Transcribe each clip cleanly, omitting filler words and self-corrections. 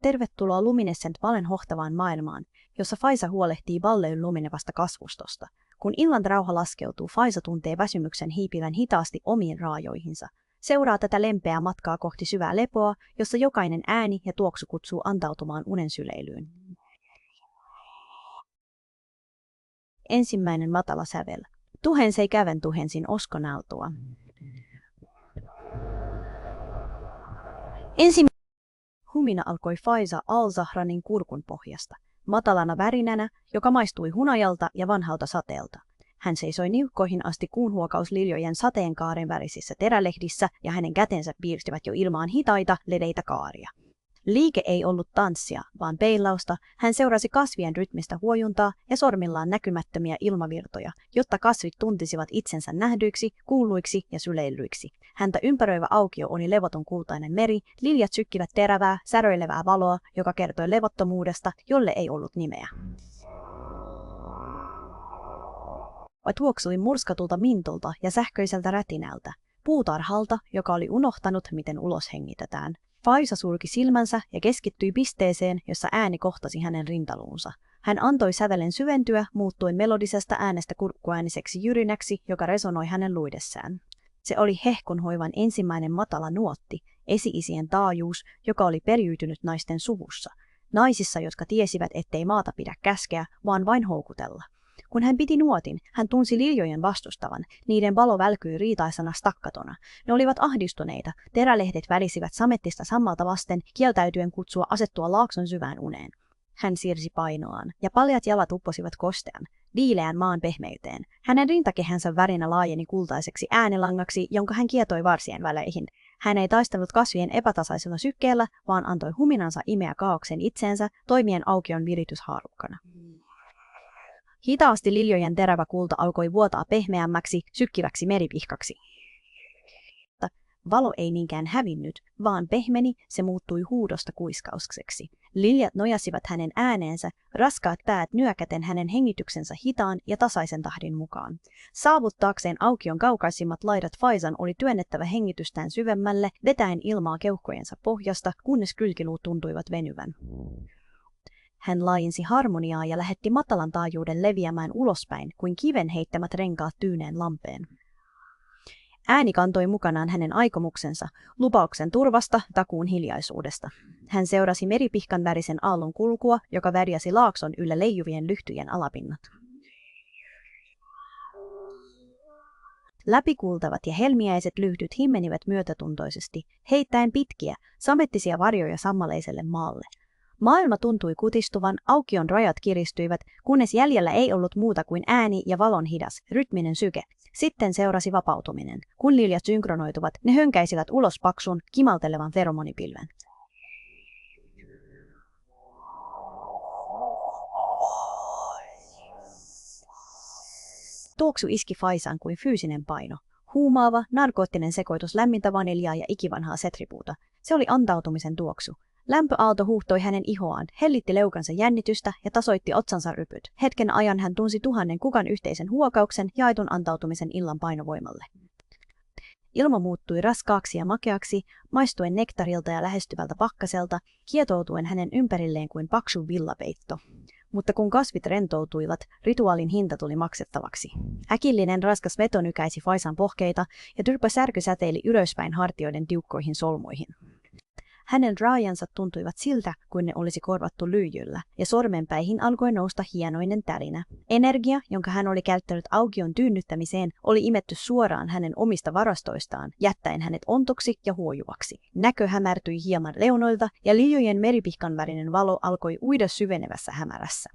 tervetuloa Luminescent Valen hohtavaan maailmaan, jossa Faisa huolehtii Valleyn luminevasta kasvustosta. Kun illan rauha laskeutuu, Faisa tuntee väsymyksen hiipivän hitaasti omiin raajoihinsa. Seuraa tätä lempeää matkaa kohti syvää lepoa, jossa jokainen ääni ja tuoksu kutsuu antautumaan unen syleilyyn. Ensimmäinen matala sävel. Tuhensei käven tuhensin oskonautua. Humina alkoi Faisa al-Zahranin kurkun pohjasta, matalana värinänä, joka maistui hunajalta ja vanhalta sateelta. Hän seisoi niukkoihin asti kuunhuokausliljojen sateenkaaren värisissä terälehdissä ja hänen kätensä piirstivät jo ilmaan hitaita, leveitä kaaria. Liike ei ollut tanssia, vaan peilausta. Hän seurasi kasvien rytmistä huojuntaa ja sormillaan näkymättömiä ilmavirtoja, jotta kasvit tuntisivat itsensä nähdyiksi, kuuluiksi ja syleillyiksi. Häntä ympäröivä aukio oli levoton kultainen meri, liljat sykkivät terävää, säröilevää valoa, joka kertoi levottomuudesta, jolle ei ollut nimeä. Tuoksui murskatulta mintulta ja sähköiseltä rätinältä, puutarhalta, joka oli unohtanut, miten ulos hengitetään. Faisa sulki silmänsä ja keskittyi pisteeseen, jossa ääni kohtasi hänen rintaluunsa. Hän antoi sävelen syventyä, muuttuen melodisesta äänestä kurkkuääniseksi jyrinäksi, joka resonoi hänen luidessään. Se oli hehkunhoivan ensimmäinen matala nuotti, esi-isien taajuus, joka oli periytynyt naisten suvussa. Naisissa, jotka tiesivät, ettei maata pidä käskeä, vaan vain houkutella. Kun hän piti nuotin, hän tunsi liljojen vastustavan. Niiden valo välkyi riitaisena stakkatona. Ne olivat ahdistuneita. Terälehdet välisivät samettista sammalta vasten, kieltäytyen kutsua asettua laakson syvään uneen. Hän siirsi painoaan, ja paljat jalat upposivat kostean, viileän maan pehmeyteen. Hänen rintakehänsä värinä laajeni kultaiseksi äänilangaksi, jonka hän kietoi varsien väleihin. Hän ei taistellut kasvien epätasaisella sykkeellä, vaan antoi huminansa imeä kaaoksen itseensä, toimien aukion virityshaarukana. Hitaasti liljojen terävä kulta alkoi vuotaa pehmeämmäksi, sykkiväksi meripihkaksi. Valo ei niinkään hävinnyt, vaan pehmeni, se muuttui huudosta kuiskaukseksi. Liljat nojasivat hänen ääneensä, raskaat päät nyökäten hänen hengityksensä hitaan ja tasaisen tahdin mukaan. Saavuttaakseen aukion kaukaisimmat laidat Faisan oli työnnettävä hengitystään syvemmälle, vetäen ilmaa keuhkojensa pohjasta, kunnes kylkiluut tuntuivat venyvän. Hän laajensi harmoniaa ja lähetti matalan taajuuden leviämään ulospäin kuin kiven heittämät renkaat tyyneen lampeen. Ääni kantoi mukanaan hänen aikomuksensa, lupauksen turvasta, takuun hiljaisuudesta. Hän seurasi meripihkan värisen aallon kulkua, joka värjäsi laakson yllä leijuvien lyhtyjen alapinnat. Läpikultavat ja helmiäiset lyhdyt himmenivät myötätuntoisesti, heittäen pitkiä, samettisia varjoja sammaleiselle maalle. Maailma tuntui kutistuvan, aukion rajat kiristyivät, kunnes jäljellä ei ollut muuta kuin ääni ja valon hidas, rytminen syke. Sitten seurasi vapautuminen. Kun liljat synkronoituvat, ne hönkäisivät ulos paksun, kimaltelevan feromonipilven. Tuoksu iski Faisaan kuin fyysinen paino. Huumaava, narkoottinen sekoitus lämmintä vaniljaa ja ikivanhaa setripuuta. Se oli antautumisen tuoksu. Lämpöaalto huuhtoi hänen ihoaan, hellitti leukansa jännitystä ja tasoitti otsansa rypyt. Hetken ajan hän tunsi 1000 kukan yhteisen huokauksen jaetun antautumisen illan painovoimalle. Ilma muuttui raskaaksi ja makeaksi, maistuen nektarilta ja lähestyvältä pakkaselta, kietoutuen hänen ympärilleen kuin paksu villapeitto. Mutta kun kasvit rentoutuivat, rituaalin hinta tuli maksettavaksi. Äkillinen raskas veto nykäisi Faisan pohkeita ja tyrpä särky säteili ylöspäin hartioiden tiukkoihin solmuihin. Hänen raajansa tuntuivat siltä, kuin ne olisi korvattu lyijyllä, ja sormenpäihin alkoi nousta hienoinen tärinä. Energia, jonka hän oli käyttänyt aukion tyynnyttämiseen, oli imetty suoraan hänen omista varastoistaan, jättäen hänet ontoksi ja huojuvaksi. Näkö hämärtyi hieman leunoilta, ja liljojen meripihkan värinen valo alkoi uida syvenevässä hämärässä.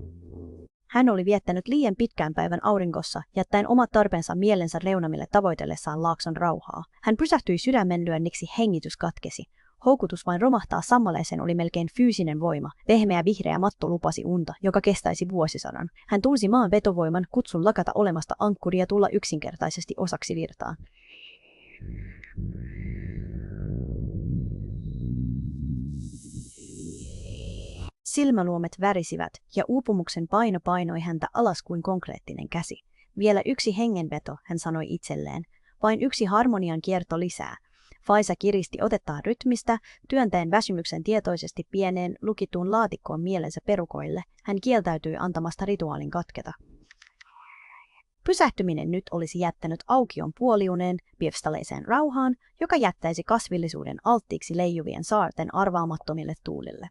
Hän oli viettänyt liian pitkään päivän aurinkossa, jättäen omat tarpeensa mielensä reunamille tavoitellessaan laakson rauhaa. Hän pysähtyi sydämenlyönniksi, hengitys katkesi. Houkutus vain romahtaa sammaleeseen oli melkein fyysinen voima. Pehmeä vihreä matto lupasi unta, joka kestäisi vuosisadan. Hän tunsi maan vetovoiman, kutsun lakata olemasta ankkuri ja tulla yksinkertaisesti osaksi virtaa. Silmäluomet värisivät ja uupumuksen paino painoi häntä alas kuin konkreettinen käsi. Vielä yksi hengenveto, hän sanoi itselleen. Vain yksi harmonian kierto lisää. Faisa kiristi otettaan rytmistä, työntäen väsymyksen tietoisesti pieneen lukittuun laatikkoon mielensä perukoille. Hän kieltäytyi antamasta rituaalin katketa. Pysähtyminen nyt olisi jättänyt aukion puoliuneen pirstaleiseen rauhaan, joka jättäisi kasvillisuuden alttiiksi leijuvien saarten arvaamattomille tuulille.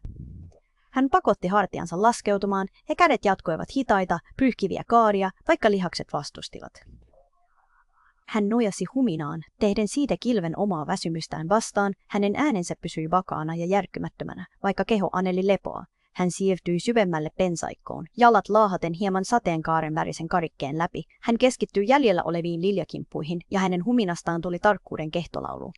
Hän pakotti hartiansa laskeutumaan ja kädet jatkoivat hitaita, pyyhkiviä kaaria, vaikka lihakset vastustivat. Hän nojasi huminaan, tehden siitä kilven omaa väsymystään vastaan, hänen äänensä pysyi vakaana ja järkkymättömänä, vaikka keho aneli lepoa. Hän siirtyi syvemmälle pensaikkoon, jalat laahaten hieman sateenkaaren värisen karikkeen läpi. Hän keskittyi jäljellä oleviin liljakimppuihin ja hänen huminastaan tuli tarkkuuden kehtolaulu.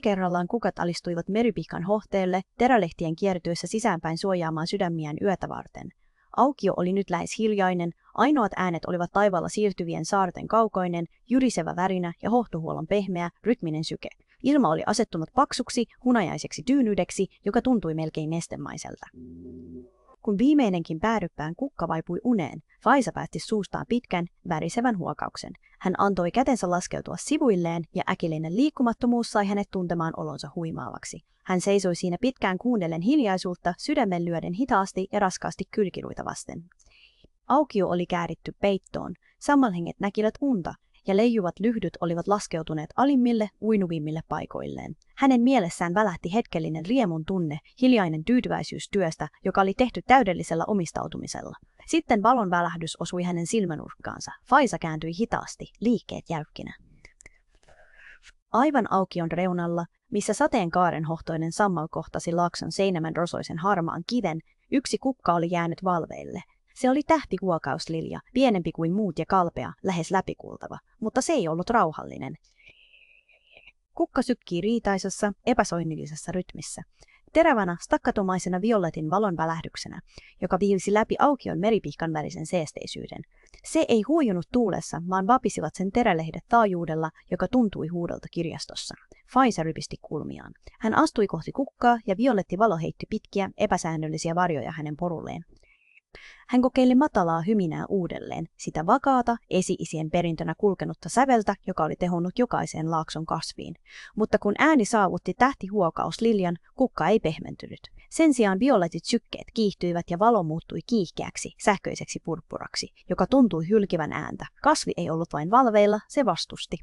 Kerrallaan kukat alistuivat meripihkan hohteelle, terälehtien kiertyessä sisäänpäin suojaamaan sydämiään yötä varten. Aukio oli nyt lähes hiljainen, ainoat äänet olivat taivaalla siirtyvien saarten kaukoinen, jyrisevä värinä ja hohtohuollon pehmeä, rytminen syke. Ilma oli asettunut paksuksi, hunajaiseksi tyynyydeksi, joka tuntui melkein nestemaiselta. Kun viimeinenkin päädyppään kukka vaipui uneen, Faisa päästi suustaan pitkän, värisevän huokauksen. Hän antoi kätensä laskeutua sivuilleen ja äkillinen liikkumattomuus sai hänet tuntemaan olonsa huimaavaksi. Hän seisoi siinä pitkään kuunnellen hiljaisuutta, sydämen lyöden hitaasti ja raskaasti kylkiluita vasten. Aukio oli kääritty peittoon, sammalhenget näkivät unta, ja leijuvat lyhdyt olivat laskeutuneet alimmille, uinuvimmille paikoilleen. Hänen mielessään välähti hetkellinen riemun tunne, hiljainen tyytyväisyys työstä, joka oli tehty täydellisellä omistautumisella. Sitten valon välähdys osui hänen silmänurkkaansa. Faisa kääntyi hitaasti, liikkeet jäykkinä. Aivan aukion reunalla, missä sateenkaaren hohtoinen sammal kohtasi laakson seinämän rosoisen harmaan kiven, yksi kukka oli jäänyt valveille. Se oli tähtikuokauslilja, pienempi kuin muut ja kalpea, lähes läpikultava, mutta se ei ollut rauhallinen. Kukka sykkii riitaisessa, epäsoinnillisessa rytmissä. Terävänä, stakkatomaisena violetin valon välähdyksenä, joka viilsi läpi aukion meripihkan värisen seesteisyyden. Se ei huijunut tuulessa, vaan vapisivat sen terälehdet taajuudella, joka tuntui huudolta kirjastossa. Faisa rypisti kulmiaan. Hän astui kohti kukkaa ja violetti valo heitti pitkiä, epäsäännöllisiä varjoja hänen porulleen. Hän kokeili matalaa hyminää uudelleen, sitä vakaata, esi-isien perintönä kulkenutta säveltä, joka oli tehonnut jokaiseen laakson kasviin. Mutta kun ääni saavutti tähtihuokausliljan, kukka ei pehmentynyt. Sen sijaan violetit sykkeet kiihtyivät ja valo muuttui kiihkeäksi, sähköiseksi purppuraksi, joka tuntui hylkivän ääntä. Kasvi ei ollut vain valveilla, se vastusti.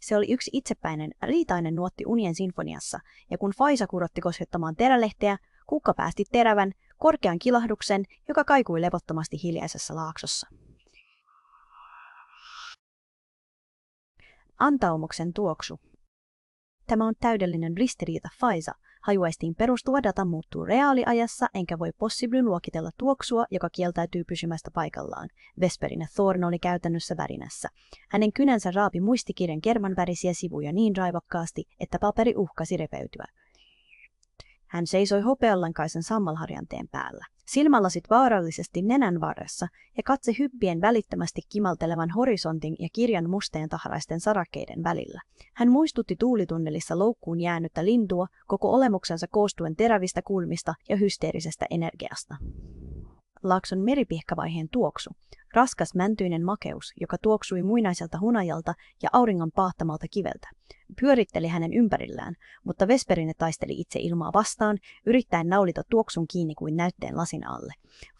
Se oli yksi itsepäinen, riitainen nuotti unien sinfoniassa, ja kun Faisa kurotti koskettamaan terälehteä, kukka päästi terävän, korkean kilahduksen, joka kaikui levottomasti hiljaisessa laaksossa. Antaumuksen tuoksu. Tämä on täydellinen ristiriita, Faisa. Hajuaistiin perustuva data muuttuu reaaliajassa, enkä voi possibly luokitella tuoksua, joka kieltäytyy pysymästä paikallaan. Vesperinen Thorn oli käytännössä värinässä. Hänen kynänsä raapi muistikirjan kermanvärisiä sivuja niin raivokkaasti, että paperi uhkasi repeytyä. Hän seisoi hopeallankaisen sammalharjanteen päällä. Silmälasit vaarallisesti nenän varressa ja katse hyppien välittömästi kimaltelevan horisontin ja kirjan musteen tahraisten sarakkeiden välillä. Hän muistutti tuulitunnelissa loukkuun jäänyttä lintua, koko olemuksensa koostuen terävistä kulmista ja hysteerisestä energiasta. Laakson meripihkavaiheen tuoksu. Raskas mäntyinen makeus, joka tuoksui muinaiselta hunajalta ja auringon paahtamalta kiveltä. Pyöritteli hänen ympärillään, mutta Vesperine taisteli itse ilmaa vastaan, yrittäen naulita tuoksun kiinni kuin näytteen lasin alle.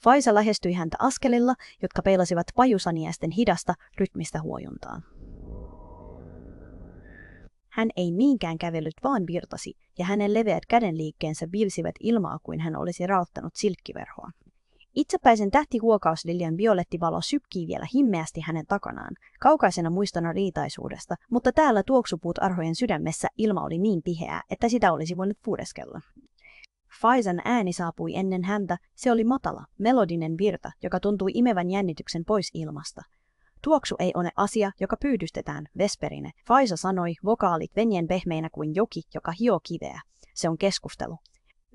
Faisa lähestyi häntä askelilla, jotka peilasivat pajusaniaisten hidasta, rytmistä huojuntaa. Hän ei niinkään kävellyt, vaan virtasi, ja hänen leveät kädenliikkeensä viilsivät ilmaa kuin hän olisi raottanut silkkiverhoa. Itsepäisen tähtihuokausliljan violettivalo sykkii vielä himmeästi hänen takanaan, kaukaisena muistona riitaisuudesta, mutta täällä tuoksupuut arhojen sydämessä ilma oli niin tiheää, että sitä olisi voinut pureskella. Faisan ääni saapui ennen häntä, se oli matala, melodinen virta, joka tuntui imevän jännityksen pois ilmasta. Tuoksu ei ole asia, joka pyydystetään, Vesperine, Faisa sanoi, vokaalit venjen pehmeinä kuin joki, joka hioo kiveä. Se on keskustelu.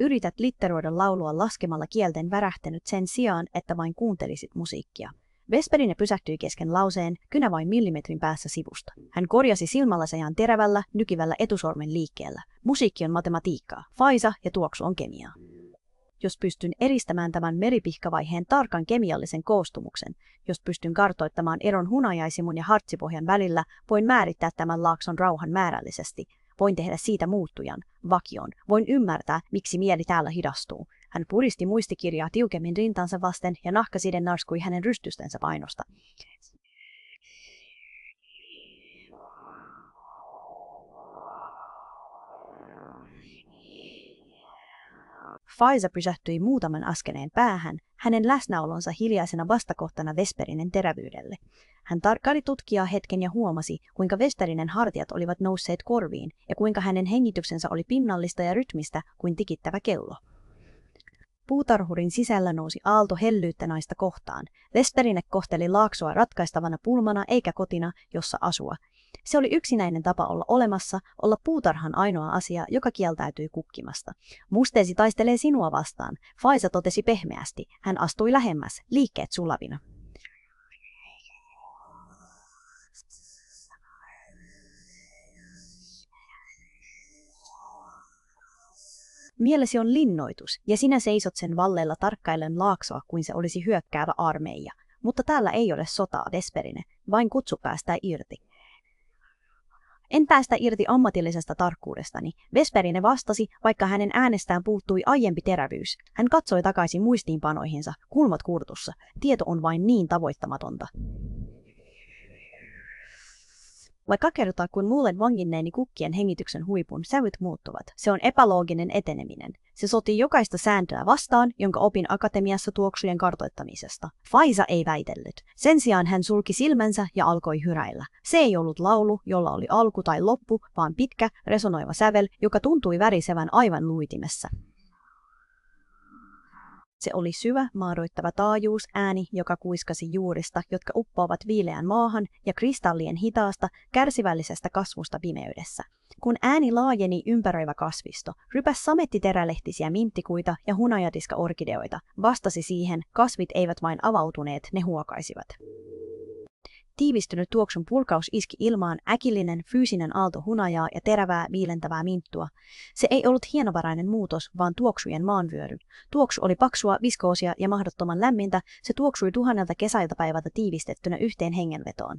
Yrität litteroida laulua laskemalla kielten värähtänyt sen sijaan, että vain kuuntelisit musiikkia. Vesperine pysähtyi kesken lauseen, kynä vain millimetrin päässä sivusta. Hän korjasi silmälasejaan terävällä, nykivällä etusormen liikkeellä. Musiikki on matematiikkaa, faisa ja tuoksu on kemiaa. Jos pystyn eristämään tämän meripihkavaiheen tarkan kemiallisen koostumuksen, jos pystyn kartoittamaan eron hunajaisimun ja hartsipohjan välillä, voin määrittää tämän laakson rauhan määrällisesti. Voin tehdä siitä muuttujan, vakion. Voin ymmärtää, miksi mieli täällä hidastuu. Hän puristi muistikirjaa tiukemmin rintansa vasten ja nahkaside narskui hänen rystystensä painosta. Faisa pysähtyi muutaman askeleen päähän, hänen läsnäolonsa hiljaisena vastakohtana Vesperinen terävyydelle. Hän tarkkaili tutkijaa hetken ja huomasi, kuinka Vesperinen hartiat olivat nousseet korviin ja kuinka hänen hengityksensä oli pinnallista ja rytmistä kuin tikittävä kello. Puutarhurin sisällä nousi aalto hellyyttä naista kohtaan. Vesperine kohteli laaksoa ratkaistavana pulmana eikä kotina, jossa asua. Se oli yksinäinen tapa olla olemassa, olla puutarhan ainoa asia, joka kieltäytyi kukkimasta. Musteesi taistelee sinua vastaan, Faisa totesi pehmeästi. Hän astui lähemmäs, liikkeet sulavina. Mielesi on linnoitus, ja sinä seisot sen valleilla tarkkaillen laaksoa kuin se olisi hyökkäävä armeija. Mutta täällä ei ole sotaa, Vesperine, vain kutsu päästää irti. En päästä irti ammatillisesta tarkkuudestani, Vesperine vastasi, vaikka hänen äänestään puuttui aiempi terävyys. Hän katsoi takaisin muistiinpanoihinsa, kulmat kurtussa. Tieto on vain niin tavoittamatonta. Vaikka kertaa kun luulen vanginneeni kukkien hengityksen huipun, sävyt muuttuvat. Se on epälooginen eteneminen. Se sotii jokaista sääntöä vastaan, jonka opin akatemiassa tuoksujen kartoittamisesta. Faisa ei väitellyt. Sen sijaan hän sulki silmänsä ja alkoi hyräillä. Se ei ollut laulu, jolla oli alku tai loppu, vaan pitkä, resonoiva sävel, joka tuntui värisevän aivan luitimessa. Se oli syvä, maadoittava taajuus, ääni, joka kuiskasi juurista, jotka uppoavat viileään maahan, ja kristallien hitaasta, kärsivällisestä kasvusta pimeydessä. Kun ääni laajeni, ympäröivä kasvisto, rypäs samettiterälehtisiä minttikuita ja hunajatiska-orkideoita, vastasi siihen, kasvit eivät vain avautuneet, ne huokaisivat. Tiivistynyt tuoksun purkaus iski ilmaan, äkillinen, fyysinen aalto hunajaa ja terävää, viilentävää minttua. Se ei ollut hienovarainen muutos, vaan tuoksujen maanvyöry. Tuoksu oli paksua, viskoosia ja mahdottoman lämmintä, se tuoksui 1000 kesäiltapäivältä tiivistettynä yhteen hengenvetoon.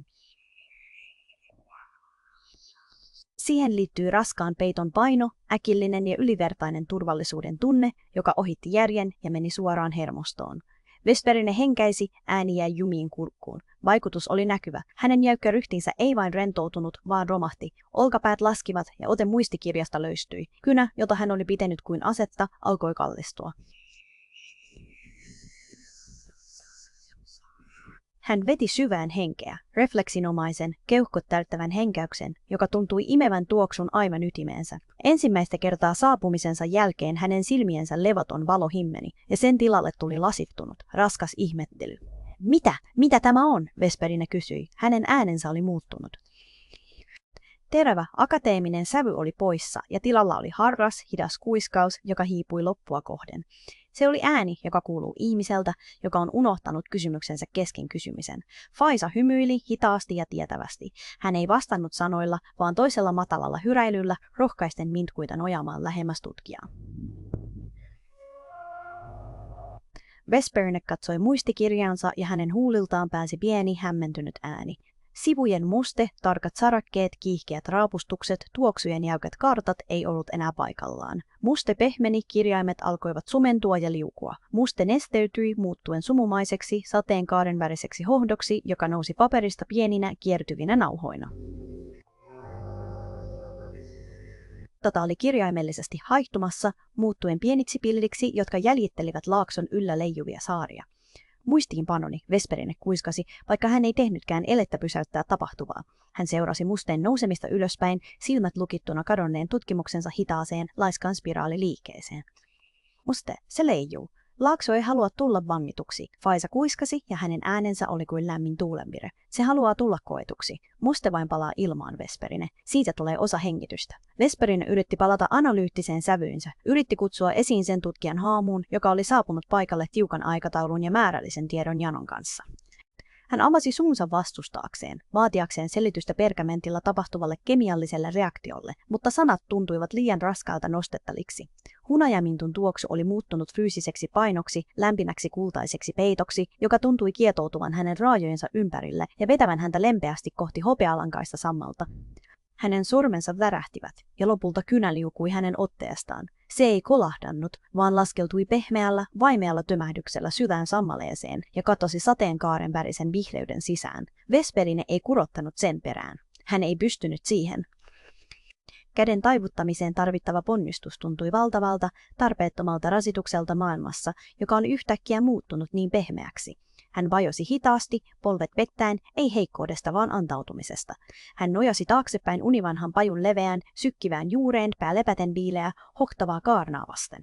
Siihen liittyy raskaan peiton paino, äkillinen ja ylivertainen turvallisuuden tunne, joka ohitti järjen ja meni suoraan hermostoon. Vesperine henkäisi, ääni jäi jumiin kurkkuun. Vaikutus oli näkyvä. Hänen jäykkä ryhtinsä ei vain rentoutunut, vaan romahti. Olkapäät laskivat ja ote muistikirjasta löystyi. Kynä, jota hän oli pitänyt kuin asetta, alkoi kallistua. Hän veti syvään henkeä, refleksinomaisen, keuhkot täyttävän henkäyksen, joka tuntui imevän tuoksun aivan ytimeensä. Ensimmäistä kertaa saapumisensa jälkeen hänen silmiensä levoton valo himmeni, ja sen tilalle tuli lasittunut, raskas ihmettely. Mitä? Mitä tämä on? Vesperine kysyi. Hänen äänensä oli muuttunut. Terävä, akateeminen sävy oli poissa, ja tilalla oli harras, hidas kuiskaus, joka hiipui loppua kohden. Se oli ääni, joka kuuluu ihmiseltä, joka on unohtanut kysymyksensä kesken kysymisen. Faisa hymyili hitaasti ja tietävästi. Hän ei vastannut sanoilla, vaan toisella matalalla hyräilyllä rohkaisten mintkuita nojaamaan lähemmäs tutkijaa. Vesperine katsoi muistikirjaansa ja hänen huuliltaan pääsi pieni, hämmentynyt ääni. Sivujen muste, tarkat sarakkeet, kiihkeät raapustukset, tuoksujen jäykät kartat ei ollut enää paikallaan. Muste pehmeni, kirjaimet alkoivat sumentua ja liukua. Muste nesteytyi muuttuen sumumaiseksi, sateenkaaren väriseksi hohdoksi, joka nousi paperista pieninä, kiertyvinä nauhoina. Data oli kirjaimellisesti haihtumassa, muuttuen pieniksi pilliksi, jotka jäljittelivät laakson yllä leijuvia saaria. Muistiinpanoni, Vesperine kuiskasi, vaikka hän ei tehnytkään elettä pysäyttää tapahtuvaa. Hän seurasi musteen nousemista ylöspäin, silmät lukittuna kadonneen tutkimuksensa hitaaseen, laiskaan spiraaliliikkeeseen. Muste, se leijuu. Laakso ei halua tulla vangituksi. Faisa kuiskasi ja hänen äänensä oli kuin lämmin tuulenvire. Se haluaa tulla koetuksi. Muste vain palaa ilmaan, Vesperine. Siitä tulee osa hengitystä. Vesperine yritti palata analyyttiseen sävyynsä. Yritti kutsua esiin sen tutkijan haamuun, joka oli saapunut paikalle tiukan aikataulun ja määrällisen tiedon janon kanssa. Hän avasi suunsa vastustaakseen, vaatiakseen selitystä pergamentilla tapahtuvalle kemialliselle reaktiolle, mutta sanat tuntuivat liian raskaalta nostettaviksi. Hunajamintun tuoksu oli muuttunut fyysiseksi painoksi, lämpimäksi kultaiseksi peitoksi, joka tuntui kietoutuvan hänen raajojensa ympärille ja vetävän häntä lempeästi kohti hopealankaista sammalta. Hänen sormensa värähtivät, ja lopulta kynä liukui hänen otteestaan. Se ei kolahdannut, vaan laskeutui pehmeällä, vaimealla tömähdyksellä syvään sammaleeseen ja katosi sateenkaaren värisen vihreyden sisään. Vesperine ei kurottanut sen perään. Hän ei pystynyt siihen. Käden taivuttamiseen tarvittava ponnistus tuntui valtavalta, tarpeettomalta rasitukselta maailmassa, joka oli yhtäkkiä muuttunut niin pehmeäksi. Hän vajosi hitaasti, polvet pettäen, ei heikkoudesta vaan antautumisesta. Hän nojasi taaksepäin univanhan pajun leveään, sykkivään juureen, pää lepäten viileä, hohtavaa kaarnaa vasten.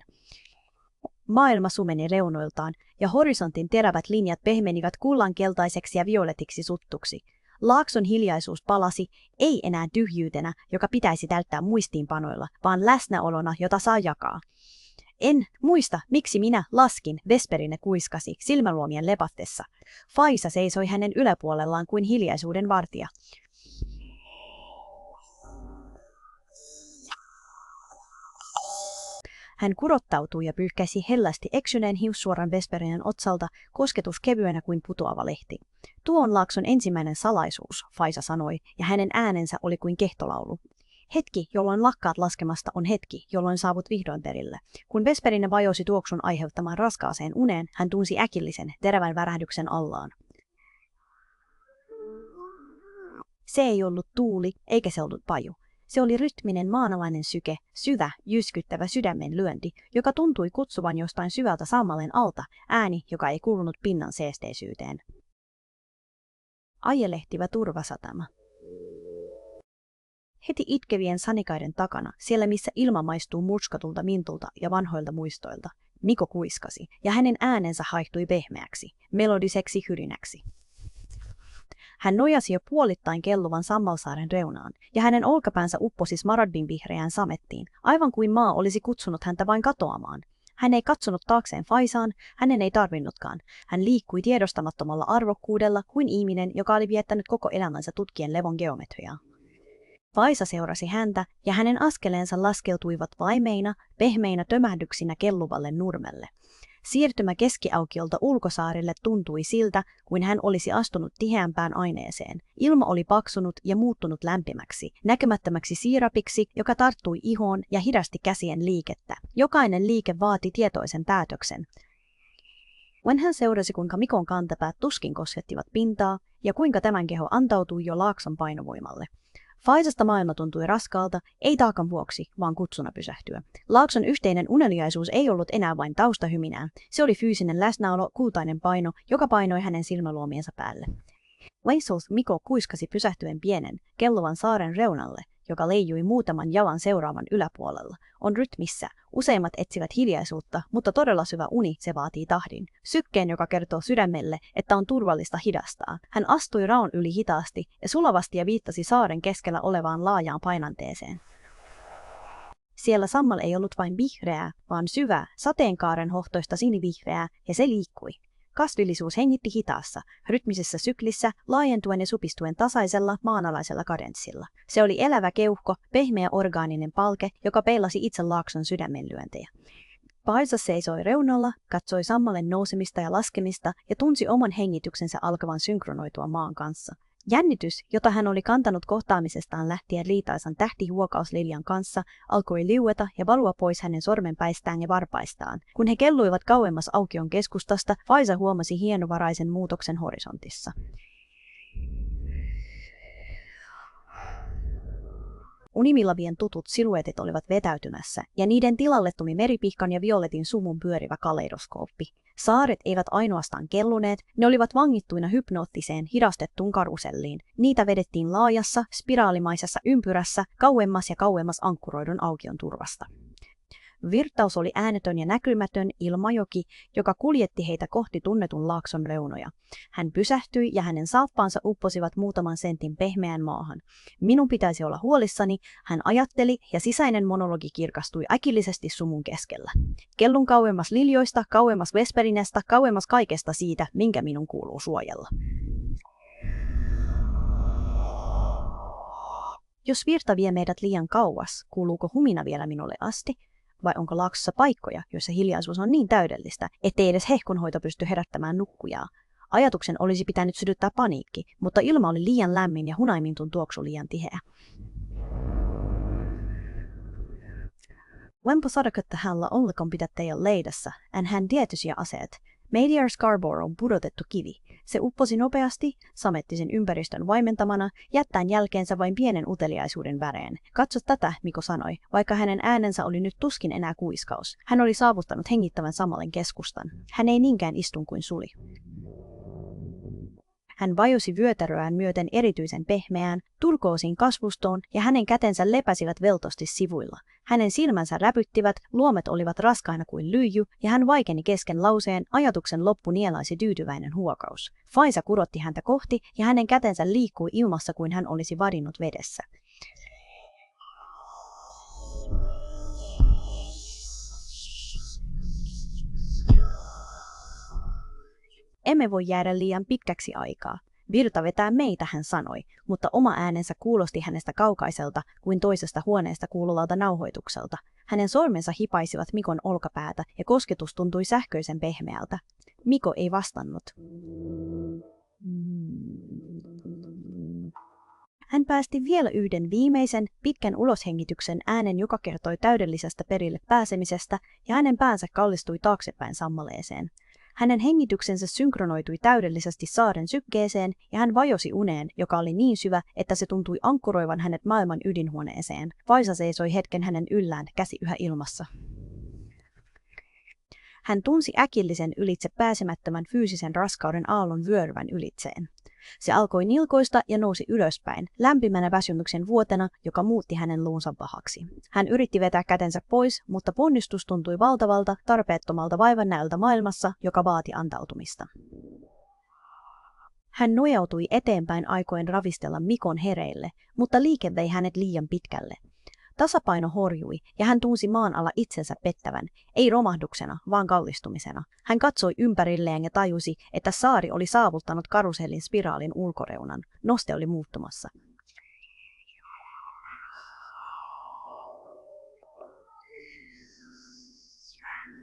Maailma sumeni reunoiltaan, ja horisontin terävät linjat pehmenivät kullankeltaiseksi ja violetiksi suttuksi. Laakson hiljaisuus palasi, ei enää tyhjyytenä, joka pitäisi täyttää muistiinpanoilla, vaan läsnäolona, jota saa jakaa. En muista, miksi minä laskin, Vesperine kuiskasi silmäluomien lepattessa. Faisa seisoi hänen yläpuolellaan kuin hiljaisuuden vartija. Hän kurottautui ja pyyhkäisi hellästi eksyneen hiussuoran Vesperinen otsalta, kosketus kevyenä kuin putoava lehti. Tuo on Laakson ensimmäinen salaisuus, Faisa sanoi, ja hänen äänensä oli kuin kehtolaulu. Hetki, jolloin lakkaat laskemasta, on hetki, jolloin saavut vihdoin perille. Kun Vesperine vajosi tuoksun aiheuttamaan raskaaseen uneen, hän tunsi äkillisen, terävän värähdyksen allaan. Se ei ollut tuuli, eikä se ollut paju. Se oli rytminen maanalainen syke, syvä, jyskyttävä sydämen lyönti, joka tuntui kutsuvan jostain syvältä sammaleen alta, ääni, joka ei kuulunut pinnan seesteisyyteen. Ajelehtivä turvasatama. Heti itkevien sanikaiden takana, siellä missä ilma maistuu murskatulta mintulta ja vanhoilta muistoilta, Miko kuiskasi, ja hänen äänensä haihtui pehmeäksi, melodiseksi hyrinäksi. Hän nojasi jo puolittain kelluvan Sammalsaaren reunaan, ja hänen olkapäänsä upposi smaragdin vihreään samettiin, aivan kuin maa olisi kutsunut häntä vain katoamaan. Hän ei katsonut taakseen Faisaan, hänen ei tarvinnutkaan. Hän liikkui tiedostamattomalla arvokkuudella kuin ihminen, joka oli viettänyt koko elämänsä tutkien levon geometriaa. Faisa seurasi häntä, ja hänen askeleensa laskeutuivat vaimeina, pehmeinä tömähdyksinä kelluvalle nurmelle. Siirtymä keskiaukiolta ulkosaarille tuntui siltä, kuin hän olisi astunut tiheämpään aineeseen. Ilma oli paksunut ja muuttunut lämpimäksi, näkymättömäksi siirapiksi, joka tarttui ihoon ja hidasti käsien liikettä. Jokainen liike vaati tietoisen päätöksen. When hän seurasi, kuinka Mikon kantapäät tuskin koskettivat pintaa, ja kuinka tämän keho antautui jo Laakson painovoimalle. Faisasta maailma tuntui raskaalta, ei taakan vuoksi, vaan kutsuna pysähtyä. Laakson yhteinen uneliaisuus ei ollut enää vain taustahyminää. Se oli fyysinen läsnäolo, kultainen paino, joka painoi hänen silmäluomiensa päälle. Weissels Miko kuiskasi pysähtyen pienen, kelluvan saaren reunalle, joka leijui muutaman jalan seuraavan yläpuolella. On rytmissä. Useimmat etsivät hiljaisuutta, mutta todella syvä uni se vaatii tahdin. Sykkeen, joka kertoo sydämelle, että on turvallista hidastaa. Hän astui raon yli hitaasti ja sulavasti ja viittasi saaren keskellä olevaan laajaan painanteeseen. Siellä sammal ei ollut vain vihreää, vaan syvää, sateenkaaren hohtoista sinivihreää, ja se liikkui. Kasvillisuus hengitti hitaassa, rytmisessä syklissä, laajentuen ja supistuen tasaisella, maanalaisella kadenssilla. Se oli elävä keuhko, pehmeä orgaaninen palke, joka peilasi itse Laakson sydämenlyöntejä. Faisa seisoi reunalla, katsoi sammalen nousemista ja laskemista ja tunsi oman hengityksensä alkavan synkronoitua maan kanssa. Jännitys, jota hän oli kantanut kohtaamisestaan lähtien riitaisan tähtihuokausliljan kanssa, alkoi liueta ja valua pois hänen sormenpäistään ja varpaistaan. Kun he kelluivat kauemmas aukion keskustasta, Faisa huomasi hienovaraisen muutoksen horisontissa. Unimilavien tutut siluetit olivat vetäytymässä, ja niiden tilalle tuli meripihkan ja violetin sumun pyörivä kaleidoskooppi. Saaret eivät ainoastaan kelluneet, ne olivat vangittuina hypnoottiseen, hidastettuun karuselliin. Niitä vedettiin laajassa, spiraalimaisessa ympyrässä, kauemmas ja kauemmas ankkuroidun aukion turvasta. Virtaus oli äänetön ja näkymätön ilmajoki, joka kuljetti heitä kohti tunnetun Laakson reunoja. Hän pysähtyi ja hänen saappaansa upposivat muutaman sentin pehmeään maahan. Minun pitäisi olla huolissani, hän ajatteli, ja sisäinen monologi kirkastui äkillisesti sumun keskellä. Kellun kauemmas liljoista, kauemmas Vesperinestä, kauemmas kaikesta siitä, minkä minun kuuluu suojella. Jos virta vie meidät liian kauas, kuuluuko humina vielä minulle asti? Vai onko laaksossa paikkoja, joissa hiljaisuus on niin täydellistä, ettei edes hehkunhoito pysty herättämään nukkujaa? Ajatuksen olisi pitänyt sytyttää paniikki, mutta ilma oli liian lämmin ja hunaimintun tuoksu liian tiheä. Wempo sadaketta hänellä ollenkaan pitää teidän leidessä, hän tietysiä aseet. Meteor Scarborough on pudotettu kivi. Se upposi nopeasti, sametti sen ympäristön vaimentamana, jättäen jälkeensä vain pienen uteliaisuuden väreen. Katso tätä, Miko sanoi, vaikka hänen äänensä oli nyt tuskin enää kuiskaus. Hän oli saavuttanut hengittävän Samalen keskustan. Hän ei niinkään istun kuin suli. Hän vajosi vyötäröään myöten erityisen pehmeään, turkoosiin kasvustoon ja hänen kätensä lepäsivät veltosti sivuilla. Hänen silmänsä räpyttivät, luomet olivat raskaina kuin lyijy ja hän vaikeni kesken lauseen, ajatuksen loppu nielaisi tyytyväinen huokaus. Faisa kurotti häntä kohti ja hänen kätensä liikkui ilmassa kuin hän olisi vadinnut vedessä. Emme voi jäädä liian pitkäksi aikaa. Virta vetää meitä, hän sanoi, mutta oma äänensä kuulosti hänestä kaukaiselta kuin toisesta huoneesta kuuluvalta nauhoitukselta. Hänen sormensa hipaisivat Mikon olkapäätä ja kosketus tuntui sähköisen pehmeältä. Miko ei vastannut. Hän päästi vielä yhden viimeisen, pitkän uloshengityksen äänen, joka kertoi täydellisestä perille pääsemisestä, ja hänen päänsä kallistui taaksepäin sammaleeseen. Hänen hengityksensä synkronoitui täydellisesti saaren sykkeeseen ja hän vajosi uneen, joka oli niin syvä, että se tuntui ankkuroivan hänet maailman ydinhuoneeseen. Faisa seisoi hetken hänen yllään, käsi yhä ilmassa. Hän tunsi äkillisen ylitse pääsemättömän fyysisen raskauden aallon vyöryvän ylitseen. Se alkoi nilkoista ja nousi ylöspäin, lämpimänä väsymyksen vuotena, joka muutti hänen luunsa pahaksi. Hän yritti vetää kätensä pois, mutta ponnistus tuntui valtavalta, tarpeettomalta vaivannäöltä maailmassa, joka vaati antautumista. Hän nojautui eteenpäin aikoen ravistella Mikon hereille, mutta liike vei hänet liian pitkälle. Tasapaino horjui ja hän tunsi maan alla itsensä pettävän, ei romahduksena, vaan kallistumisena. Hän katsoi ympärilleen ja tajusi, että saari oli saavuttanut karusellin spiraalin ulkoreunan. Noste oli muuttumassa.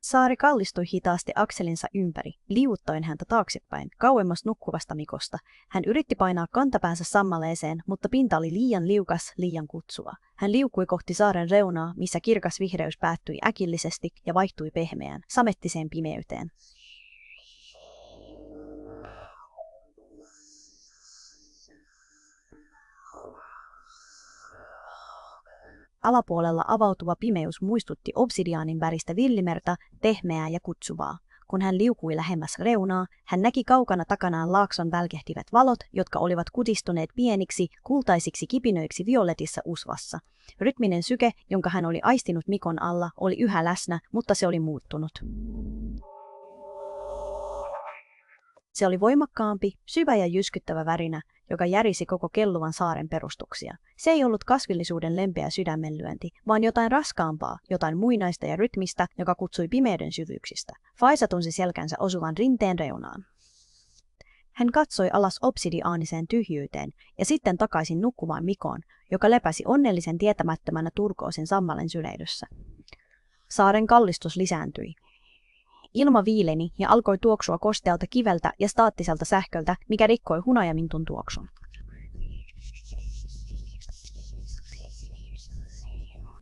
Saari kallistui hitaasti akselinsa ympäri, liuuttaen häntä taaksepäin, kauemmas nukkuvasta Mikosta. Hän yritti painaa kantapäänsä sammaleeseen, mutta pinta oli liian liukas, liian kutsuva. Hän liukui kohti saaren reunaa, missä kirkas vihreys päättyi äkillisesti ja vaihtui pehmeään, samettiseen pimeyteen. Alapuolella avautuva pimeys muistutti obsidiaanin väristä villimerta, pehmeää ja kutsuvaa. Kun hän liukui lähemmäs reunaa, hän näki kaukana takanaan laakson välkehtivät valot, jotka olivat kutistuneet pieniksi, kultaisiksi kipinöiksi violetissa usvassa. Rytminen syke, jonka hän oli aistinut Mikon alla, oli yhä läsnä, mutta se oli muuttunut. Se oli voimakkaampi, syvä ja jyskyttävä värinä, joka järisi koko kelluvan saaren perustuksia. Se ei ollut kasvillisuuden lempeä sydämenlyönti, vaan jotain raskaampaa, jotain muinaista ja rytmistä, joka kutsui pimeyden syvyyksistä. Faisa tunsi selkänsä osuvan rinteen reunaan. Hän katsoi alas obsidiaaniseen tyhjyyteen ja sitten takaisin nukkuvaan Mikoon, joka lepäsi onnellisen tietämättömänä turkoosin sammalen syleilyssä. Saaren kallistus lisääntyi. Ilma viileni ja alkoi tuoksua kostealta kiveltä ja staattiselta sähköltä, mikä rikkoi hunajamintun tuoksun.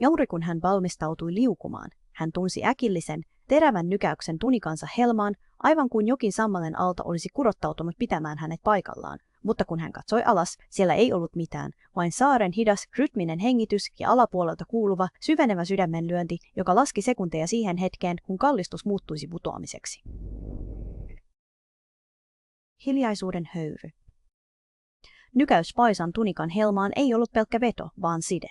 Juuri kun hän valmistautui liukumaan, hän tunsi äkillisen, terävän nykäyksen tunikansa helmaan, aivan kuin jokin sammalen alta olisi kurottautunut pitämään hänet paikallaan. Mutta kun hän katsoi alas, siellä ei ollut mitään, vain saaren hidas, rytminen hengitys ja alapuolelta kuuluva, syvenevä sydämenlyönti, joka laski sekunteja siihen hetkeen, kun kallistus muuttuisi putoamiseksi. Hiljaisuuden höyry. Nykäys Faisan tunikan helmaan ei ollut pelkkä veto, vaan side.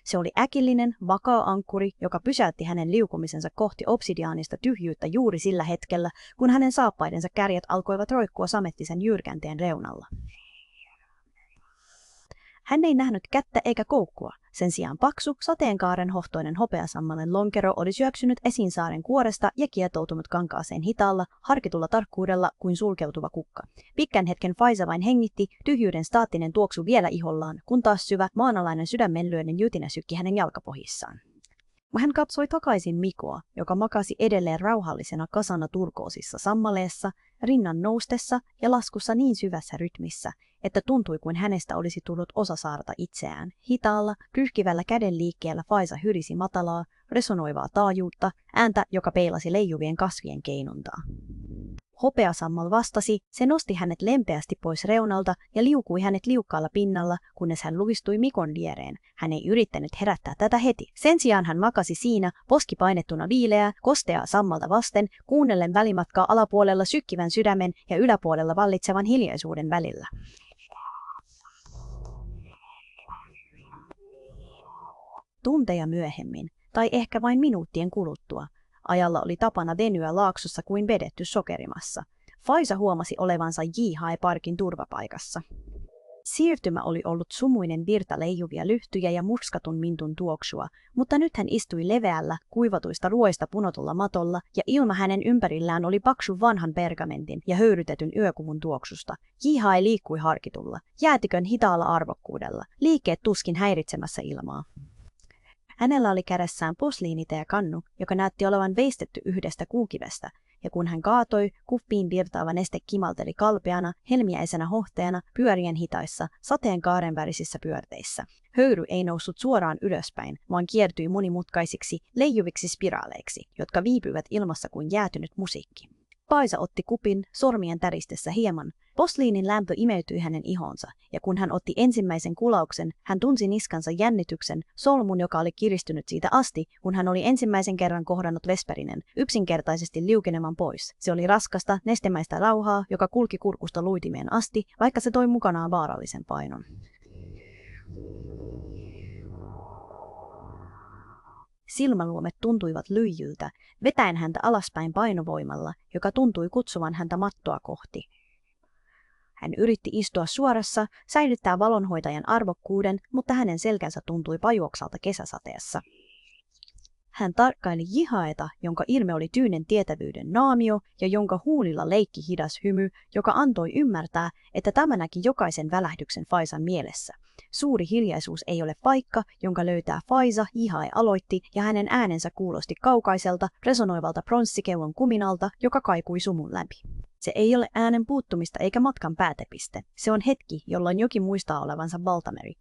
Se oli äkillinen, vakaa ankkuri, joka pysäytti hänen liukumisensa kohti obsidiaanista tyhjyyttä juuri sillä hetkellä, kun hänen saappaidensa kärjet alkoivat roikkua samettisen jyrkänteen reunalla. Hän ei nähnyt kättä eikä koukkua. Sen sijaan paksu, sateenkaaren hohtoinen hopeasammanen lonkero oli syöksynyt esiin saaren kuoresta ja kietoutunut kankaaseen hitaalla, harkitulla tarkkuudella kuin sulkeutuva kukka. Pitkän hetken Faiza vain hengitti, tyhjyyden staattinen tuoksu vielä ihollaan, kun taas syvä, maanalainen sydämenlyönnin jytinä sykki hänen jalkapohjissaan. Hän katsoi takaisin Mikoa, joka makasi edelleen rauhallisena kasana turkoosissa sammaleessa, rinnan noustessa ja laskussa niin syvässä rytmissä, että tuntui kuin hänestä olisi tullut osa saarta itseään. Hitaalla, pyyhkivällä käden liikkeellä Faiza hyrisi matalaa, resonoivaa taajuutta, ääntä, joka peilasi leijuvien kasvien keinuntaa. Hopeasammal vastasi, se nosti hänet lempeästi pois reunalta ja liukui hänet liukkaalla pinnalla, kunnes hän luvistui Mikon viereen. Hän ei yrittänyt herättää tätä heti. Sen sijaan hän makasi siinä, poski painettuna viileää, kosteaa sammalta vasten, kuunnellen välimatkaa alapuolella sykkivän sydämen ja yläpuolella vallitsevan hiljaisuuden välillä. Tunteja myöhemmin, tai ehkä vain minuuttien kuluttua, ajalla oli tapana venyä laaksossa kuin vedetty sokerimassa. Faiza huomasi olevansa J-Hae-parkin turvapaikassa. Siirtymä oli ollut sumuinen virta leijuvia lyhtyjä ja murskatun mintun tuoksua, mutta nyt hän istui leveällä, kuivatuista ruoista punotulla matolla ja ilma hänen ympärillään oli paksu vanhan pergamentin ja höyrytetyn yökuvun tuoksusta. J-Hae liikkui harkitulla, jäätikön hitaalla arvokkuudella, liikkeet tuskin häiritsemässä ilmaa. Hänellä oli kädessään posliiniteekannu, joka näytti olevan veistetty yhdestä kuukivestä, ja kun hän kaatoi, kuppiin virtaava neste kimalteli kalpeana, helmiäisenä hohteena, pyörien hitaissa, sateenkaaren värisissä pyörteissä. Höyry ei noussut suoraan ylöspäin, vaan kiertyi monimutkaisiksi, leijuviksi spiraaleiksi, jotka viipyivät ilmassa kuin jäätynyt musiikki. Faiza otti kupin, sormien täristessä hieman. Posliinin lämpö imeytyi hänen ihonsa, ja kun hän otti ensimmäisen kulauksen, hän tunsi niskansa jännityksen, solmun, joka oli kiristynyt siitä asti, kun hän oli ensimmäisen kerran kohdannut Vesperinen, yksinkertaisesti liukenemaan pois. Se oli raskasta, nestemäistä rauhaa, joka kulki kurkusta luitimeen asti, vaikka se toi mukanaan vaarallisen painon. Silmäluomet tuntuivat lyijyltä, vetäen häntä alaspäin painovoimalla, joka tuntui kutsuvan häntä mattoa kohti. Hän yritti istua suorassa, säilyttää valonhoitajan arvokkuuden, mutta hänen selkänsä tuntui pajuoksalta kesäsateessa. Hän tarkkaili J-Haeta, jonka ilme oli tyynen tietävyyden naamio ja jonka huulilla leikki hidas hymy, joka antoi ymmärtää, että tämä näki jokaisen välähdyksen Faizan mielessä. Suuri hiljaisuus ei ole paikka, jonka löytää Faiza, J-Hae aloitti, ja hänen äänensä kuulosti kaukaiselta, resonoivalta pronssikellon kuminalta, joka kaikui sumun läpi. Se ei ole äänen puuttumista eikä matkan päätepiste. Se on hetki, jolloin jokin muistaa olevansa valtameri.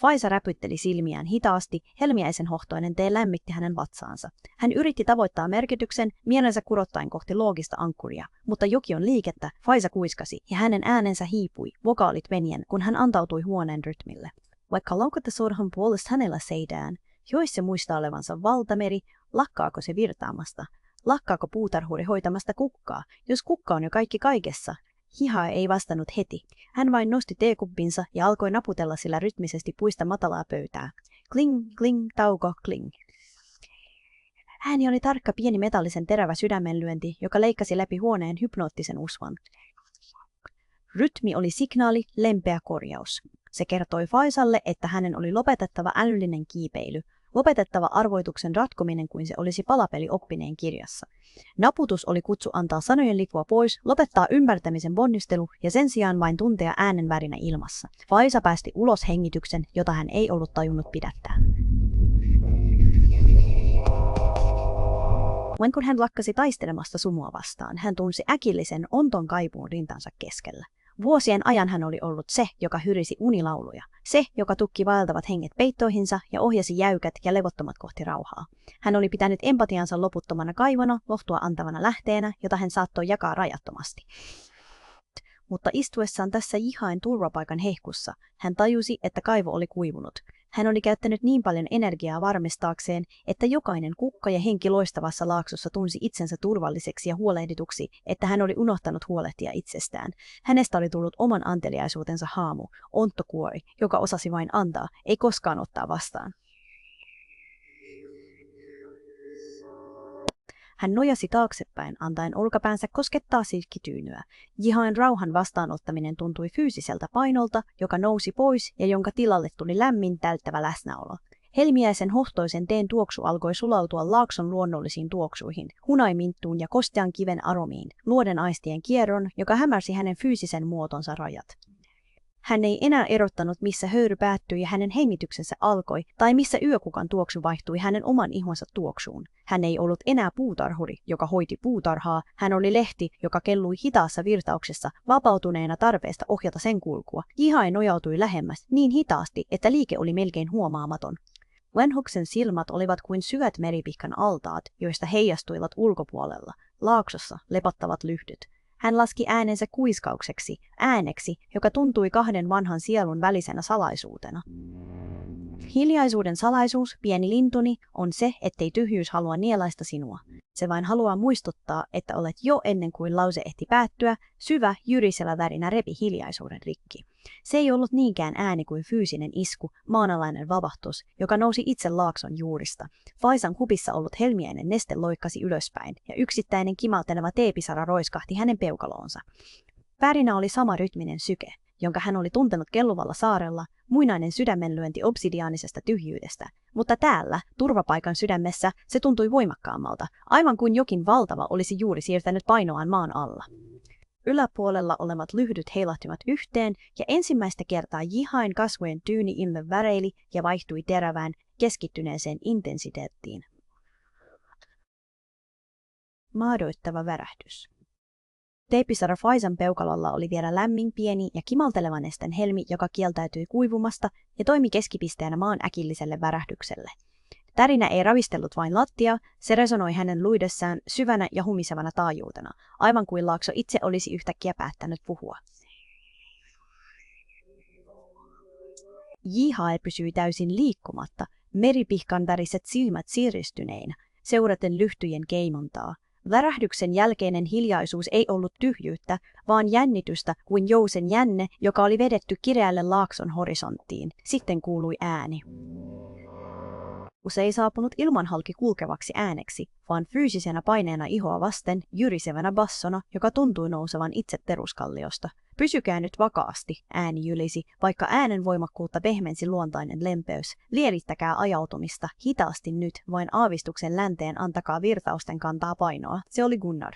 Faiza räpytteli silmiään hitaasti, helmiäisen hohtoinen tee lämmitti hänen vatsaansa. Hän yritti tavoittaa merkityksen, mielensä kurottaen kohti loogista ankkuria, mutta jokin on liikettä, Faiza kuiskasi, ja hänen äänensä hiipui, vokaalit venien, kun hän antautui huoneen rytmille. Vaikka laukattasorhan puolesta hänellä seidään, jos se muistaa olevansa valtameri, lakkaako se virtaamasta? Lakkaako puutarhuri hoitamasta kukkaa, jos kukka on jo kaikki kaikessa? J-Hae ei vastannut heti. Hän vain nosti teekuppinsa ja alkoi naputella sillä rytmisesti puista matalaa pöytää. Kling, kling, tauko, kling. Ääni oli tarkka pieni metallisen terävä sydämenlyönti, joka leikkasi läpi huoneen hypnoottisen usvan. Rytmi oli signaali, lempeä korjaus. Se kertoi Faizalle, että hänen oli lopetettava älyllinen kiipeily, lopetettava arvoituksen ratkominen kuin se olisi palapeli oppineen kirjassa. Naputus oli kutsu antaa sanojen lipua pois, lopettaa ymmärtämisen ponnistelu ja sen sijaan vain tuntea äänen värinä ilmassa. Faiza päästi ulos hengityksen, jota hän ei ollut tajunnut pidättää. Kun hän lakkasi taistelemasta sumua vastaan, hän tunsi äkillisen onton kaipuun rintansa keskellä. Vuosien ajan hän oli ollut se, joka hyrisi unilauluja, se, joka tukki vaeltavat henget peittoihinsa ja ohjasi jäykät ja levottomat kohti rauhaa. Hän oli pitänyt empatiansa loputtomana kaivona, lohtua antavana lähteenä, jota hän saattoi jakaa rajattomasti. Mutta istuessaan tässä J-Haen turvapaikan hehkussa, hän tajusi, että kaivo oli kuivunut. Hän oli käyttänyt niin paljon energiaa varmistaakseen, että jokainen kukka ja henki loistavassa laaksossa tunsi itsensä turvalliseksi ja huolehdituksi, että hän oli unohtanut huolehtia itsestään. Hänestä oli tullut oman anteliaisuutensa haamu, onttokuori, joka osasi vain antaa, ei koskaan ottaa vastaan. Hän nojasi taaksepäin, antaen olkapäänsä koskettaa silkkityynyä. Jihain rauhan vastaanottaminen tuntui fyysiseltä painolta, joka nousi pois ja jonka tilalle tuli lämmin, täyttävä läsnäolo. Helmiäisen hohtoisen teen tuoksu alkoi sulautua Laakson luonnollisiin tuoksuihin, hunaiminttuun ja kostean kiven aromiin, luoden aistien kierron, joka hämärsi hänen fyysisen muotonsa rajat. Hän ei enää erottanut, missä höyry päättyi ja hänen hengityksensä alkoi, tai missä yökukan tuoksu vaihtui hänen oman ihonsa tuoksuun. Hän ei ollut enää puutarhuri, joka hoiti puutarhaa, hän oli lehti, joka kellui hitaassa virtauksessa, vapautuneena tarpeesta ohjata sen kulkua. Jihai nojautui lähemmäs niin hitaasti, että liike oli melkein huomaamaton. Wenhooksen silmät olivat kuin syvät meripihkan altaat, joista heijastuivat ulkopuolella, Laaksossa lepattavat lyhdyt. Hän laski äänensä kuiskaukseksi, ääneksi, joka tuntui kahden vanhan sielun välisenä salaisuutena. Hiljaisuuden salaisuus, pieni lintuni, on se, ettei tyhjyys halua nielaista sinua. Se vain haluaa muistuttaa, että olet jo ennen kuin lause ehti päättyä, syvä, jyrisevä värinä repi hiljaisuuden rikki. Se ei ollut niinkään ääni kuin fyysinen isku, maanalainen vavahtus, joka nousi itse Laakson juurista. Faisan hupissa ollut helmiäinen neste loikkasi ylöspäin, ja yksittäinen kimalteleva teepisara roiskahti hänen peukaloonsa. Värinä oli sama rytminen syke, jonka hän oli tuntenut kelluvalla saarella, muinainen sydämenlyönti obsidiaanisesta tyhjyydestä, mutta täällä, turvapaikan sydämessä, se tuntui voimakkaammalta, aivan kuin jokin valtava olisi juuri siirtänyt painoaan maan alla. Yläpuolella olevat lyhdyt heilahtivat yhteen, ja ensimmäistä kertaa Jihain kasvojen tyyni ilme väreili ja vaihtui terävään, keskittyneeseen intensiteettiin. Maadoittava värähdys. Teepisara Faisan peukalolla oli vielä lämmin, pieni ja kimalteleva nesten helmi, joka kieltäytyi kuivumasta ja toimi keskipisteenä maan äkilliselle värähdykselle. Tärinä ei ravistellut vain lattia, se resonoi hänen luidessaan syvänä ja humisevana taajuutena, aivan kuin Laakso itse olisi yhtäkkiä päättänyt puhua. Jihai pysyi täysin liikkumatta, meripihkan väriset silmät siiristyneinä, seuraten lyhtyjen keimontaa. Värähdyksen jälkeinen hiljaisuus ei ollut tyhjyyttä, vaan jännitystä kuin jousen jänne, joka oli vedetty kireälle Laakson horisonttiin. Sitten kuului ääni. Se ei saapunut ilmanhalki kulkevaksi ääneksi, vaan fyysisenä paineena ihoa vasten, jyrisevänä bassona, joka tuntui nousevan itse teruskalliosta. Pysykää nyt vakaasti, ääni jylisi, vaikka äänen voimakkuutta pehmensi luontainen lempeys. Lierittäkää ajautumista, hitaasti nyt, vain aavistuksen länteen antakaa virtausten kantaa painoa. Se oli Gunnar.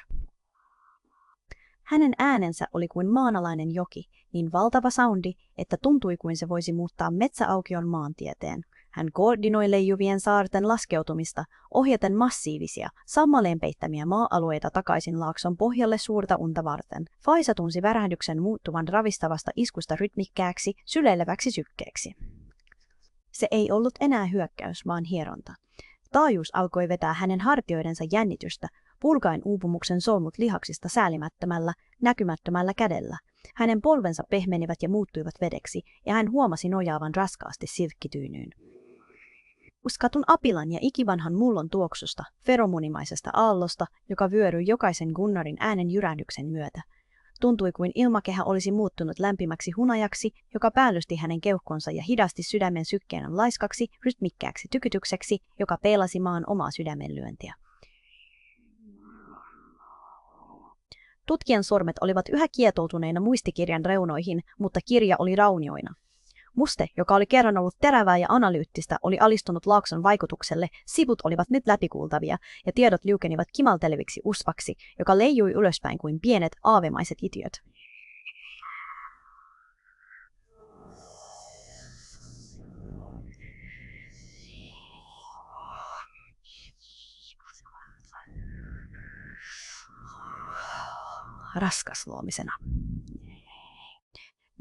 Hänen äänensä oli kuin maanalainen joki, niin valtava soundi, että tuntui kuin se voisi muuttaa metsäaukion maantieteen. Hän koordinoi leijuvien saarten laskeutumista, ohjaten massiivisia, sammaleen peittämiä maa-alueita takaisin Laakson pohjalle suurta unta varten. Faisa tunsi värähdyksen muuttuvan ravistavasta iskusta rytmikkääksi, syleileväksi sykkeeksi. Se ei ollut enää hyökkäys, vaan hieronta. Taajuus alkoi vetää hänen hartioidensa jännitystä, purkaen uupumuksen solmut lihaksista säälimättömällä, näkymättömällä kädellä. Hänen polvensa pehmenivät ja muuttuivat vedeksi, ja hän huomasi nojaavan raskaasti silkkityynyyn. Uskatun apilan ja ikivanhan mullon tuoksusta, feromonimaisesta aallosta, joka vyöryi jokaisen Gunnarin äänen jyrähdyksen myötä. Tuntui kuin ilmakehä olisi muuttunut lämpimäksi hunajaksi, joka päällysti hänen keuhkonsa ja hidasti sydämen sykkeen laiskaksi, rytmikkääksi tykytykseksi, joka peilasi maan omaa sydämenlyöntiä. Tutkijan sormet olivat yhä kietoutuneina muistikirjan reunoihin, mutta kirja oli raunioina. Muste, joka oli kerran ollut terävää ja analyyttistä, oli alistunut Laakson vaikutukselle, sivut olivat nyt läpikuultavia, ja tiedot liukenivat kimalteleviksi usvaksi, joka leijui ylöspäin kuin pienet, aavemaiset itiöt. Raskasluomisena.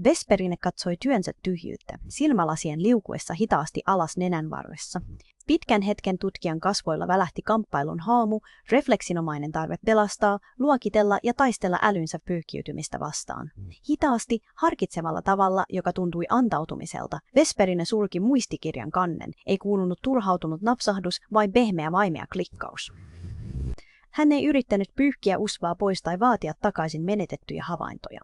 Vesperine katsoi työnsä tyhjyyttä, silmälasien liukuessa hitaasti alas nenän varressa. Pitkän hetken tutkijan kasvoilla välähti kamppailun haamu, refleksinomainen tarve pelastaa, luokitella ja taistella älynsä pyyhkiytymistä vastaan. Hitaasti, harkitsevalla tavalla, joka tuntui antautumiselta, Vesperine sulki muistikirjan kannen, ei kuulunut turhautunut napsahdus, vain pehmeä vaimea klikkaus. Hän ei yrittänyt pyyhkiä usvaa pois tai vaatia takaisin menetettyjä havaintoja.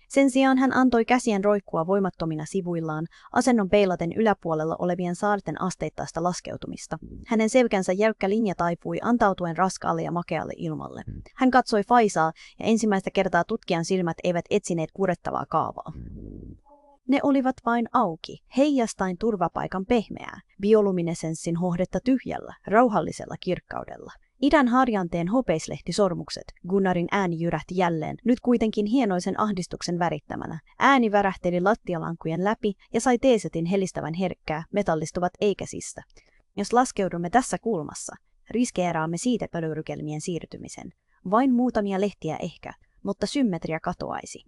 Sen sijaan hän antoi käsien roikkua voimattomina sivuillaan, asennon peilaten yläpuolella olevien saarten asteittaista laskeutumista. Hänen selkänsä jäykkä linja taipui antautuen raskaalle ja makealle ilmalle. Hän katsoi Faisaa, ja ensimmäistä kertaa tutkijan silmät eivät etsineet kurettavaa kaavaa. Ne olivat vain auki, heijastain turvapaikan pehmeää, bioluminescenssin hohdetta tyhjällä, rauhallisella kirkkaudella. Idän harjanteen hopeislehti sormukset, Gunnarin ääni jyrähti jälleen, nyt kuitenkin hienoisen ahdistuksen värittämänä. Ääni värähteli lattialankujen läpi ja sai teesetin helistävän herkkää, metallistuvat eikäsistä. Jos laskeudumme tässä kulmassa, riskeeraamme siitä pölyrykelmien siirtymisen. Vain muutamia lehtiä ehkä, mutta symmetria katoaisi.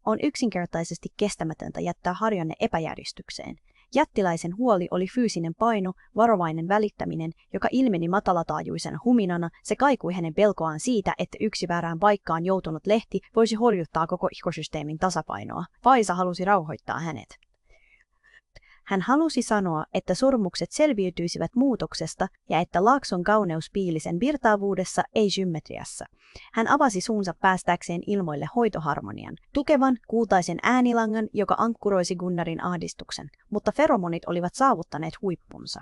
On yksinkertaisesti kestämätöntä jättää harjanne epäjärjestykseen. Jättiläisen huoli oli fyysinen paino, varovainen välittäminen, joka ilmeni matalataajuisena huminana, se kaikui hänen pelkoaan siitä, että yksi väärään paikkaan joutunut lehti voisi horjuttaa koko ekosysteemin tasapainoa. Faisa halusi rauhoittaa hänet. Hän halusi sanoa, että sormukset selviytyisivät muutoksesta ja että laakson kauneus piili sen virtaavuudessa, ei symmetriassa. Hän avasi suunsa päästäkseen ilmoille hoitoharmonian, tukevan, kultaisen äänilangan, joka ankkuroisi Gunnarin ahdistuksen, mutta feromonit olivat saavuttaneet huippunsa.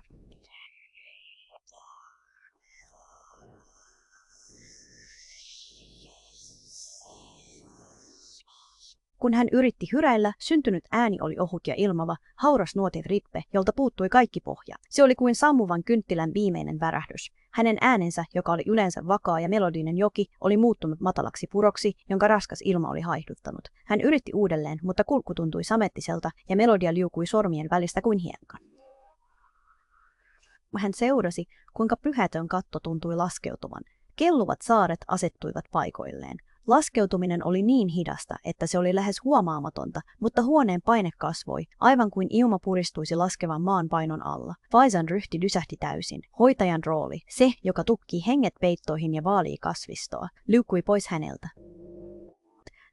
Kun hän yritti hyräillä, syntynyt ääni oli ohut ja ilmava, hauras nuotifrippe, jolta puuttui kaikki pohja. Se oli kuin sammuvan kynttilän viimeinen värähdys. Hänen äänensä, joka oli yleensä vakaa ja melodinen joki, oli muuttunut matalaksi puroksi, jonka raskas ilma oli haihduttanut. Hän yritti uudelleen, mutta kulku tuntui samettiselta ja melodia liukui sormien välistä kuin hiekka. Hän seurasi, kuinka pyhätön katto tuntui laskeutuvan. Kelluvat saaret asettuivat paikoilleen. Laskeutuminen oli niin hidasta, että se oli lähes huomaamatonta, mutta huoneen paine kasvoi, aivan kuin ilma puristuisi laskevan maan painon alla. Faisan ryhti lysähti täysin. Hoitajan rooli, se, joka tukkii henget peittoihin ja vaalii kasvistoa, liukkui pois häneltä.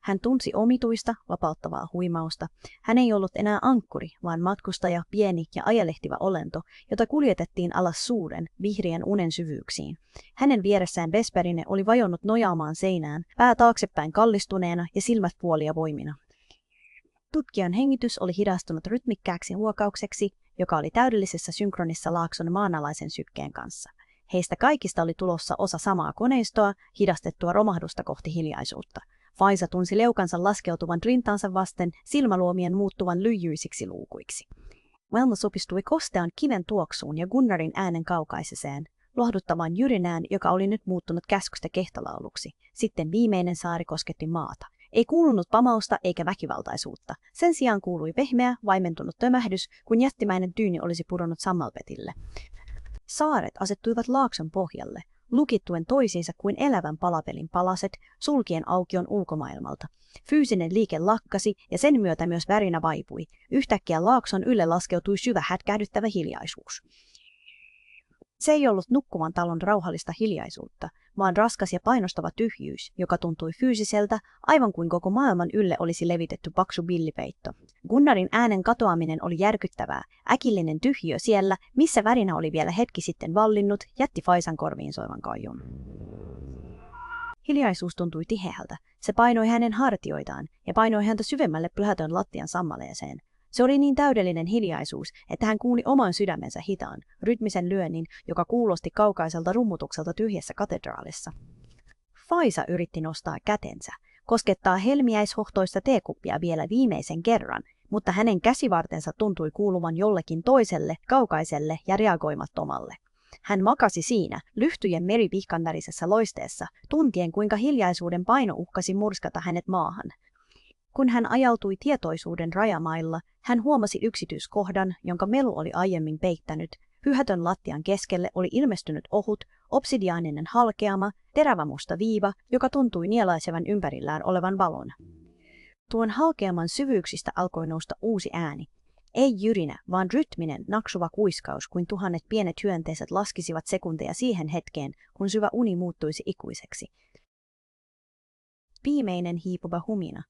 Hän tunsi omituista, vapauttavaa huimausta. Hän ei ollut enää ankkuri, vaan matkustaja, pieni ja ajelehtiva olento, jota kuljetettiin alas suuren, vihreän unen syvyyksiin. Hänen vieressään Vesperine oli vajonnut nojaamaan seinään, pää taaksepäin kallistuneena ja silmät puolia voimina. Tutkijan hengitys oli hidastunut rytmikkääksi huokaukseksi, joka oli täydellisessä synkronissa laakson maanalaisen sykkeen kanssa. Heistä kaikista oli tulossa osa samaa koneistoa, hidastettua romahdusta kohti hiljaisuutta. Faisa tunsi leukansa laskeutuvan rintaansa vasten, silmäluomien muuttuvan lyijyisiksi luukuiksi. Velma supistui kostean kiven tuoksuun ja Gunnarin äänen kaukaiseseen, lohduttavaan jyrinään, joka oli nyt muuttunut käskystä kehtolauluksi. Sitten viimeinen saari kosketti maata. Ei kuulunut pamausta eikä väkivaltaisuutta. Sen sijaan kuului pehmeä, vaimentunut tömähdys, kun jättimäinen tyyni olisi pudonnut sammalpetille. Saaret asettuivat laakson pohjalle, lukittuen toisiinsa kuin elävän palapelin palaset, sulkien aukion ulkomaailmalta. Fyysinen liike lakkasi ja sen myötä myös värinä vaipui. Yhtäkkiä laakson ylle laskeutui syvä hätkähdyttävä hiljaisuus. Se ei ollut nukkuvan talon rauhallista hiljaisuutta, vaan raskas ja painostava tyhjyys, joka tuntui fyysiseltä, aivan kuin koko maailman ylle olisi levitetty paksu billipeitto. Gunnarin äänen katoaminen oli järkyttävää. Äkillinen tyhjiö siellä, missä värinä oli vielä hetki sitten vallinnut, jätti Faisan korviin soivan kaiun. Hiljaisuus tuntui tiheältä. Se painoi hänen hartioitaan ja painoi häntä syvemmälle pyhätön lattian sammaleeseen. Se oli niin täydellinen hiljaisuus, että hän kuuli oman sydämensä hitaan, rytmisen lyönnin, joka kuulosti kaukaiselta rummutukselta tyhjässä katedraalissa. Faisa yritti nostaa kätensä, koskettaa helmiäishohtoista teekuppia vielä viimeisen kerran, mutta hänen käsivartensa tuntui kuuluvan jollekin toiselle, kaukaiselle ja reagoimattomalle. Hän makasi siinä, lyhtyjen meripihkan värisessä loisteessa, tuntien kuinka hiljaisuuden paino uhkasi murskata hänet maahan. Kun hän ajautui tietoisuuden rajamailla, hän huomasi yksityiskohdan, jonka melu oli aiemmin peittänyt. Pyhätön lattian keskelle oli ilmestynyt ohut, obsidiaaninen halkeama, terävä musta viiva, joka tuntui nielaisevan ympärillään olevan valon. Tuon halkeaman syvyyksistä alkoi nousta uusi ääni. Ei jyrinä, vaan rytminen, naksuva kuiskaus, kuin tuhannet pienet hyönteiset laskisivat sekunteja siihen hetkeen, kun syvä uni muuttuisi ikuiseksi. Viimeinen hiipuva humina.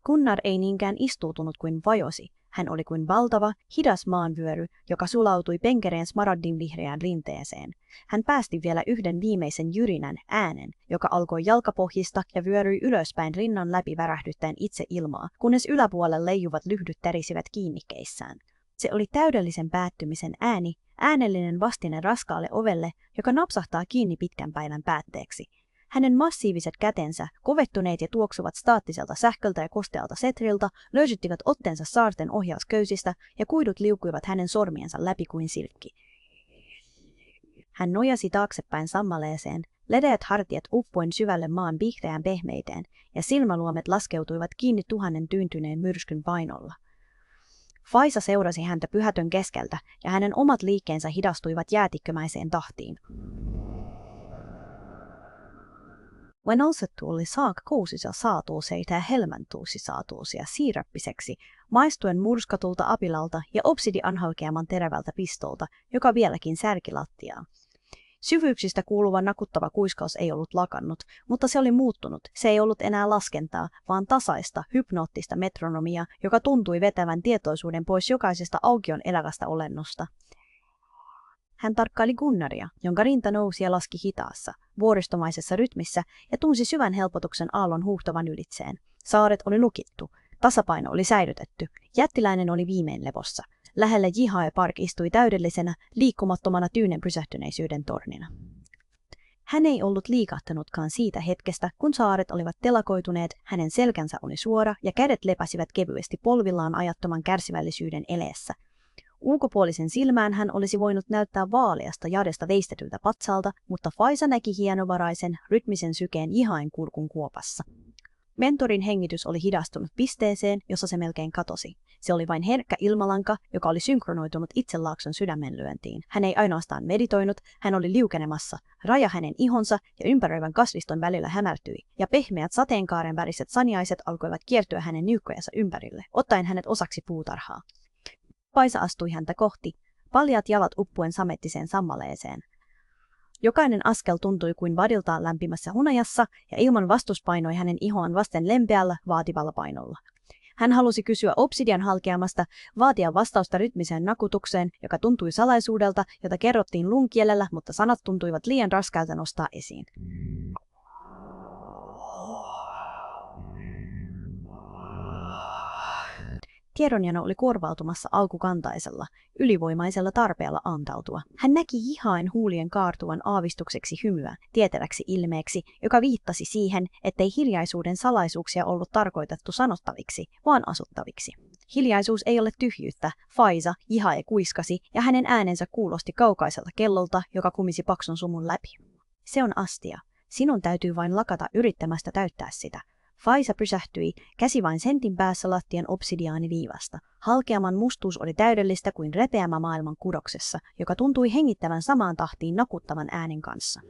Gunnar ei niinkään istuutunut kuin vajosi. Hän oli kuin valtava, hidas maanvyöry, joka sulautui penkereen smaragdin vihreään rinteeseen. Hän päästi vielä yhden viimeisen jyrinän äänen, joka alkoi jalkapohjista ja vyöryi ylöspäin rinnan läpi värähdyttäen itse ilmaa, kunnes yläpuolella leijuvat lyhdyt tärisivät kiinnikkeissään. Se oli täydellisen päättymisen ääni, äänellinen vastine raskaalle ovelle, joka napsahtaa kiinni pitkän päivän päätteeksi. Hänen massiiviset kätensä, kovettuneet ja tuoksuvat staattiselta sähköltä ja kostealta setriltä, löysyttivät otteensa saarten ohjausköysistä ja kuidut liukuivat hänen sormiensa läpi kuin silkki. Hän nojasi taaksepäin sammaleeseen, leveät hartiat uppuen syvälle maan vihreään pehmeyteen ja silmäluomet laskeutuivat kiinni 1000 tyyntyneen myrskyn painolla. Faisa seurasi häntä pyhätön keskeltä ja hänen omat liikkeensä hidastuivat jäätikkömäiseen tahtiin. Venolsettu oli saakkousissa saatuuseita ja helmäntuusi saatuusia siirappiseksi, maistuen murskatulta apilalta ja obsidianhaukeaman terävältä pistolta, joka vieläkin särki lattiaa. Syvyyksistä kuuluva nakuttava kuiskaus ei ollut lakannut, mutta se oli muuttunut. Se ei ollut enää laskentaa, vaan tasaista, hypnoottista metronomia, joka tuntui vetävän tietoisuuden pois jokaisesta aukion elävästä olennosta. Hän tarkkaili Gunnaria, jonka rinta nousi ja laski hitaassa, vuoristomaisessa rytmissä ja tunsi syvän helpotuksen aallon huuhtavan ylitseen. Saaret oli lukittu, tasapaino oli säilytetty, jättiläinen oli viimein levossa. Lähellä Jihae Park istui täydellisenä, liikkumattomana tyynen pysähtyneisyyden tornina. Hän ei ollut liikahtanutkaan siitä hetkestä, kun saaret olivat telakoituneet, hänen selkänsä oli suora ja kädet lepäsivät kevyesti polvillaan ajattoman kärsivällisyyden eleessä. Ulkopuolisen silmään hän olisi voinut näyttää vaaleasta jadesta veistetyltä patsalta, mutta Faisa näki hienovaraisen, rytmisen sykeen Jihaen kurkun kuopassa. Mentorin hengitys oli hidastunut pisteeseen, jossa se melkein katosi. Se oli vain herkkä ilmalanka, joka oli synkronoitunut itse Laakson sydämenlyöntiin. Hän ei ainoastaan meditoinut, hän oli liukenemassa. Raja hänen ihonsa ja ympäröivän kasviston välillä hämärtyi, ja pehmeät sateenkaaren väriset saniaiset alkoivat kiertyä hänen niukkojensa ympärille, ottaen hänet osaksi puutarhaa. Faisa astui häntä kohti, paljaat jalat uppuen samettiseen sammaleeseen. Jokainen askel tuntui kuin vadiltaan lämpimässä hunajassa, ja ilman vastus painoi hänen ihoaan vasten lempeällä, vaativalla painolla. Hän halusi kysyä obsidian halkeamasta, vaatia vastausta rytmiseen nakutukseen, joka tuntui salaisuudelta, jota kerrottiin lunkielellä, mutta sanat tuntuivat liian raskailta nostaa esiin. Tiedonjano oli korvautumassa alkukantaisella, ylivoimaisella tarpeella antautua. Hän näki Jihaen huulien kaartuvan aavistukseksi hymyä, tietäväksi ilmeeksi, joka viittasi siihen, ettei hiljaisuuden salaisuuksia ollut tarkoitettu sanottaviksi, vaan asuttaviksi. Hiljaisuus ei ole tyhjyyttä, Faisa, Jihae kuiskasi, ja hänen äänensä kuulosti kaukaiselta kellolta, joka kumisi paksun sumun läpi. Se on astia. Sinun täytyy vain lakata yrittämästä täyttää sitä. Faisa pysähtyi, käsi vain sentin päässä lattian obsidiaaniviivasta. Halkeaman mustuus oli täydellistä kuin repeämä maailman kudoksessa, joka tuntui hengittävän samaan tahtiin nakuttavan äänen kanssa.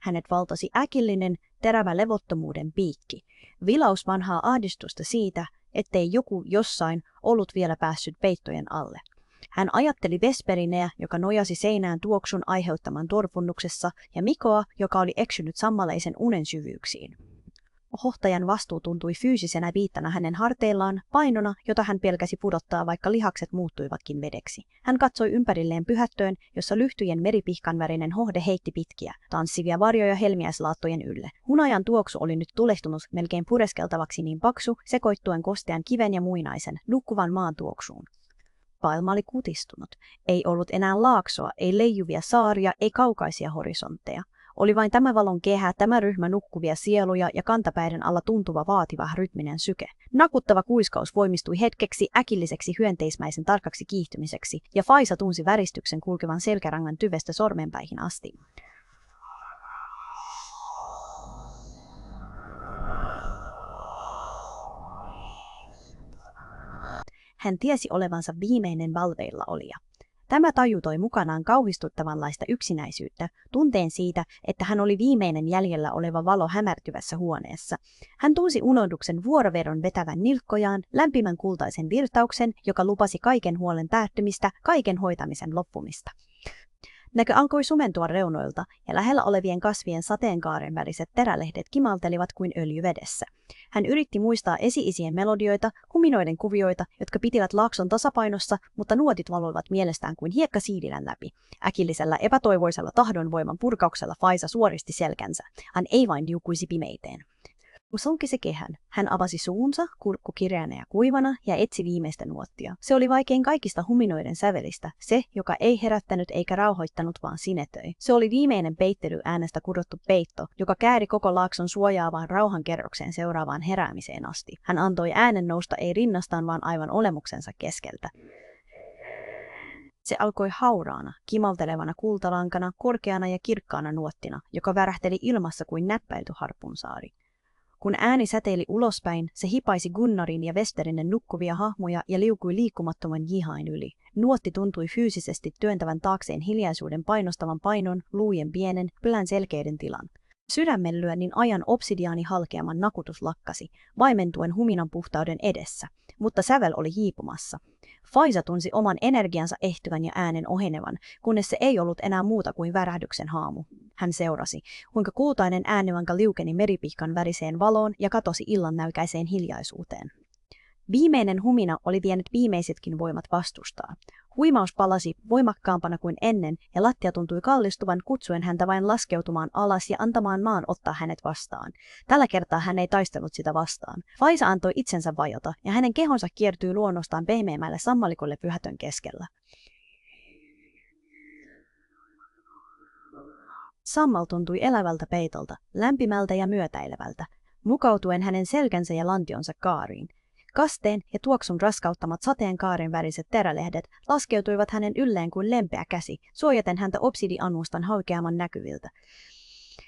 Hänet valtasi äkillinen, terävä levottomuuden piikki, vilaus vanhaa ahdistusta siitä, ettei joku jossain ollut vielä päässyt peittojen alle. Hän ajatteli Vesperineä, joka nojasi seinään tuoksun aiheuttaman torpunnuksessa, ja Mikoa, joka oli eksynyt sammaleisen unen syvyyksiin. Hohtajan vastuu tuntui fyysisenä viittana hänen harteillaan, painona, jota hän pelkäsi pudottaa, vaikka lihakset muuttuivatkin vedeksi. Hän katsoi ympärilleen pyhättöön, jossa lyhtyjen meripihkanvärinen hohde heitti pitkiä, tanssivia varjoja helmiäislaattojen ylle. Hunajan tuoksu oli nyt tulehtunut melkein pureskeltavaksi niin paksu, sekoittuen kostean kiven ja muinaisen, nukkuvan maan tuoksuun. Maailma oli kutistunut. Ei ollut enää laaksoa, ei leijuvia saaria, ei kaukaisia horisontteja. Oli vain tämä valon kehä, tämä ryhmä nukkuvia sieluja ja kantapäiden alla tuntuva vaativa rytminen syke. Nakuttava kuiskaus voimistui hetkeksi äkilliseksi hyönteismäisen tarkaksi kiihtymiseksi, ja Faisa tunsi väristyksen kulkevan selkärangan tyvestä sormenpäihin asti. Hän tiesi olevansa viimeinen valveilla olija. Tämä taju toi mukanaan kauhistuttavanlaista yksinäisyyttä, tunteen siitä, että hän oli viimeinen jäljellä oleva valo hämärtyvässä huoneessa. Hän tunsi unohduksen vuorovedon vetävän nilkkojaan, lämpimän kultaisen virtauksen, joka lupasi kaiken huolen päättymistä, kaiken hoitamisen loppumista. Näkö alkoi sumentua reunoilta, ja lähellä olevien kasvien sateenkaaren väriset terälehdet kimaltelivat kuin öljyvedessä. Hän yritti muistaa esi-isien melodioita, huminoiden kuvioita, jotka pitivät laakson tasapainossa, mutta nuotit valuivat mielestään kuin hiekka siidilän läpi. Äkillisellä epätoivoisella tahdonvoiman purkauksella Faisa suoristi selkänsä. Hän ei vain liukuisi pimeyteen. Kun sulkisi kehän, hän avasi suunsa, kurkku kireänä ja kuivana, ja etsi viimeistä nuottia. Se oli vaikein kaikista huminoiden sävelistä, se, joka ei herättänyt eikä rauhoittanut, vaan sinetöi. Se oli viimeinen peittelyäänestä kudottu peitto, joka kääri koko laakson suojaavaan rauhankerrokseen seuraavaan heräämiseen asti. Hän antoi äänen nousta ei rinnastaan, vaan aivan olemuksensa keskeltä. Se alkoi hauraana, kimaltelevana kultalankana, korkeana ja kirkkaana nuottina, joka värähteli ilmassa kuin näppäilty harpunsaari. Kun ääni säteili ulospäin, se hipaisi Gunnarin ja Westerinen nukkuvia hahmoja ja liukui liikkumattoman Jihain yli. Nuotti tuntui fyysisesti työntävän taakseen hiljaisuuden painostavan painon, luujen pienen, pylän selkeiden tilan. Sydämenlyönnin ajan obsidiaani halkeaman nakutus lakkasi, vaimentuen huminan puhtauden edessä, mutta sävel oli hiipumassa. Faisa tunsi oman energiansa ehtyvän ja äänen ohenevan, kunnes se ei ollut enää muuta kuin värähdyksen haamu. Hän seurasi, kuinka kultainen äänivanka liukeni meripihkan väriseen valoon ja katosi illan näykäiseen hiljaisuuteen. Viimeinen humina oli vienyt viimeisetkin voimat vastustaa. Huimaus palasi voimakkaampana kuin ennen, ja lattia tuntui kallistuvan kutsuen häntä vain laskeutumaan alas ja antamaan maan ottaa hänet vastaan. Tällä kertaa hän ei taistellut sitä vastaan. Faisa antoi itsensä vajota, ja hänen kehonsa kiertyi luonnostaan pehmeämmälle sammalikolle pyhätön keskellä. Sammal tuntui elävältä peitolta, lämpimältä ja myötäilevältä, mukautuen hänen selkänsä ja lantionsa kaariin. Kasteen ja tuoksun raskauttamat sateenkaaren väriset terälehdet laskeutuivat hänen ylleen kuin lempeä käsi, suojaten häntä obsidianustan haukeaman näkyviltä.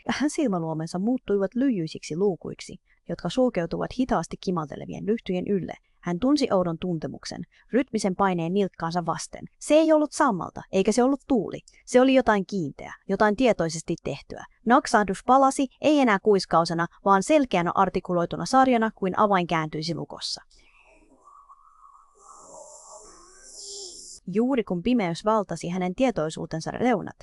Hänen silmäluomensa muuttuivat lyijyisiksi luukuiksi, jotka sulkeutuvat hitaasti kimaltelevien lyhtyjen ylle. Hän tunsi oudon tuntemuksen, rytmisen paineen nilkkaansa vasten. Se ei ollut sammalta, eikä se ollut tuuli. Se oli jotain kiinteää, jotain tietoisesti tehtyä. Naksahdus palasi, ei enää kuiskausena, vaan selkeänä artikuloituna sarjana kuin avain kääntyisi lukossa. Juuri kun pimeys valtasi hänen tietoisuutensa reunat,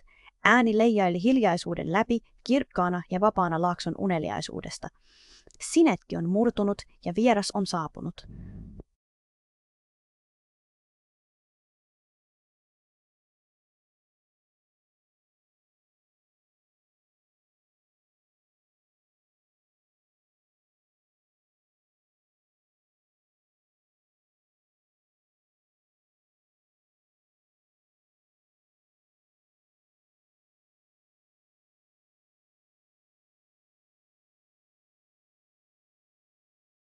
ääni leijaili hiljaisuuden läpi, kirkkaana ja vapaana laakson uneliaisuudesta. Sinetti on murtunut ja vieras on saapunut.